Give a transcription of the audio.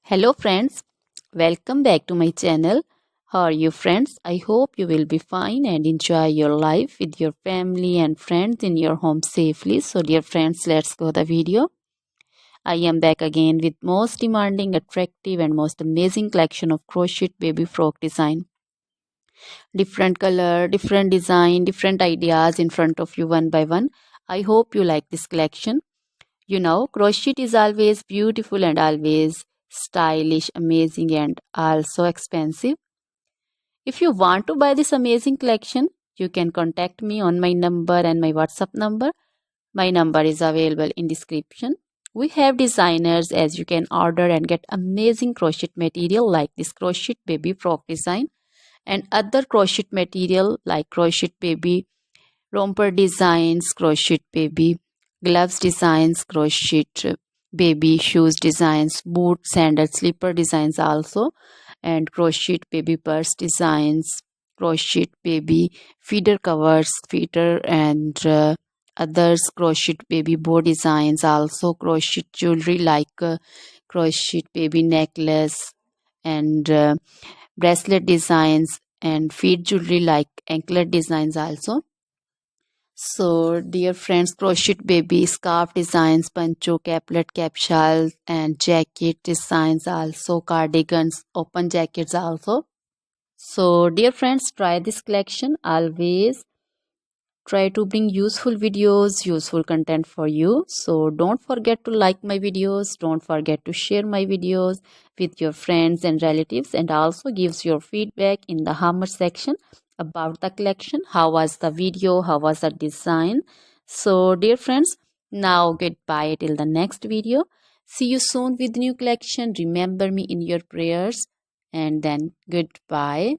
Hello friends, welcome back to my channel. How are you friends? I hope you will be fine and enjoy your life with your family and friends in your home safely. So dear friends, let's go the video. I am back again with most demanding, attractive and most amazing collection of crochet baby frock design. Different color, different design, different ideas in front of you one by one. I hope you like this collection. You know, crochet is always beautiful and always stylish, amazing, and also expensive. If you want to buy this amazing collection, you can contact me on my number and my WhatsApp number. My number is available in description. We have designers as you can order and get amazing crochet material like this crochet baby frock design and other crochet material like crochet baby romper designs, crochet baby gloves designs, crochet baby shoes designs, boot, sandal, slipper designs also, and crochet baby purse designs, crochet baby feeder covers, feeder and others, crochet baby bow designs also, crochet jewelry like crochet baby necklace and bracelet designs and feet jewelry like anklet designs also. So, dear friends, crochet baby scarf designs, pancho, caplet, capsule, and jacket designs also, cardigans, open jackets also. So, dear friends, try this collection. Always try to bring useful videos, useful content for you. So, don't forget to like my videos. Don't forget to share my videos with your friends and relatives, and also gives your feedback in the comment section about the collection. How was the video? How was the design? So, dear friends, now goodbye till the next video. See you soon with new collection. Remember me in your prayers, and then goodbye.